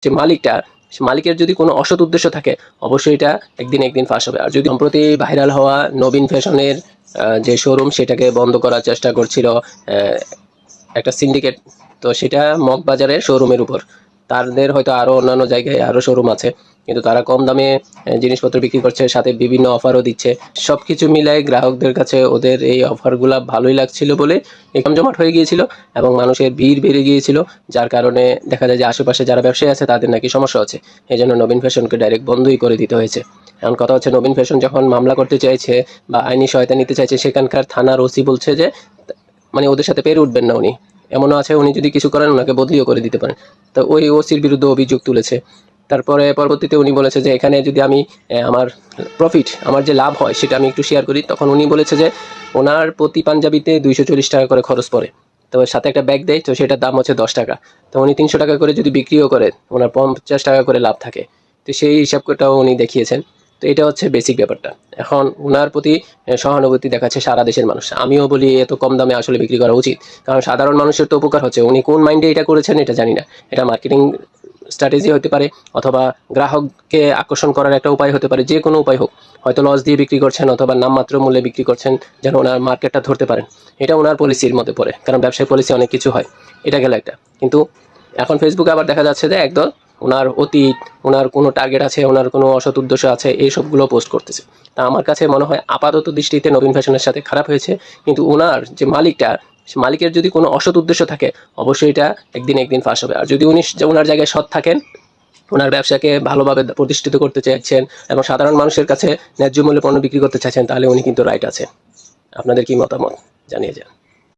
যে মালিকের যদি কোনো অসৎ উদ্দেশ্য থাকে অবশ্যই এটা একদিন ফাঁস হবে। আর যদি সম্প্রতি ভাইরাল হওয়া নবীন ফ্যাশনের যে শোরুম সেটাকে বন্ধ করার চেষ্টা করছিল একটা সিন্ডিকেট, তো সেটা মগবাজারের শোরুমের উপর। তাদের হয়তো আরও অন্যান্য জায়গায় আরও শোরুম আছে, কিন্তু তারা কম দামে জিনিসপত্র বিক্রি করছে, সাথে বিভিন্ন অফারও দিচ্ছে। সব কিছু মিলাই গ্রাহকদের কাছে ওদের এই অফারগুলো ভালোই লাগছিল বলে একদম জমাট হয়ে গিয়েছিল এবং মানুষের ভিড় বেড়ে গিয়েছিল, যার কারণে দেখা যায় যে আশেপাশে যারা ব্যবসায়ী আছে তাদের নাকি সমস্যা হচ্ছে। এই জন্য নবীন ফ্যাশনকে ডাইরেক্ট বন্ধই করে দিতে হয়েছে। এখন কথা হচ্ছে, নবীন ফ্যাশন যখন মামলা করতে চাইছে বা আইনি সহায়তা নিতে চাইছে, সেখানকার থানার ওসি বলছে যে মানে ওদের সাথে পেরে উঠবেন না উনি। এমনও আছে উনি যদি কিছু করেন ওনাকে বদলিও করে দিতে পারেন। তো ওই ওসির বিরুদ্ধে অভিযোগ তুলেছে। তারপরে পরবর্তীতে উনি বলেছে যে এখানে যদি আমি আমার প্রফিট, আমার যে লাভ হয় সেটা আমি একটু শেয়ার করি। তখন উনি বলেছে যে ওনার প্রতি পাঞ্জাবিতে 240 টাকা করে খরচ পড়ে, তো সাথে একটা ব্যাগ দেয়, তো সেটার দাম হচ্ছে 10 টাকা। তো উনি 300 টাকা করে যদি বিক্রিও করে ওনার 50 টাকা করে লাভ থাকে। তো সেই হিসাবটাও উনি দেখিয়েছেন। তো এটা হচ্ছে বেসিক ব্যাপারটা। এখন উনার প্রতি সহানুভূতি দেখাচ্ছে সারা দেশের মানুষ। আমিও বলি এত কম দামে আসলে বিক্রি করা উচিত, কারণ সাধারণ মানুষের তো উপকার হচ্ছে। উনি কোন মাইন্ডে এটা করেছেন এটা জানি না, এটা মার্কেটিং স্ট্র্যাটেজি হতে পারে অথবা গ্রাহককে আকর্ষণ করার একটা উপায় হতে পারে। যে কোনো উপায় হোক, হয়তো লস দিয়ে বিক্রি করছেন অথবা নামমাত্র মূল্যে বিক্রি করছেন যেন ওনার মার্কেটটা ধরতে পারেন। এটা ওনার পলিসির মধ্যে পড়ে, কারণ ব্যবসায় পলিসি অনেক কিছু হয়। এটা গেল একটা। কিন্তু এখন ফেসবুকে আবার দেখা যাচ্ছে যে একদল ওনার অতীত, ওনার কোনো টার্গেট আছে, ওনার কোনো অসৎ উদ্দেশ্য আছে, এইসবগুলো পোস্ট করতেছে। তা আমার কাছে মনে হয় আপাতত দৃষ্টিতে নবীন ফ্যাশনের সাথে খারাপ হয়েছে, কিন্তু ওনার যে মালিকের যদি কোনো অসৎ উদ্দেশ্য থাকে অবশ্যই এটা একদিন ফাঁস হবে। আর যদি উনি ওনার জায়গায় সৎ থাকেন, ওনার ব্যবসাকে ভালোভাবে প্রতিষ্ঠিত করতে চাইছেন এবং সাধারণ মানুষের কাছে ন্যায্য মূল্যে পণ্য বিক্রি করতে চাইছেন, তাহলে উনি কিন্তু রাইট আছে। আপনাদের কি মতামত জানিয়ে যান।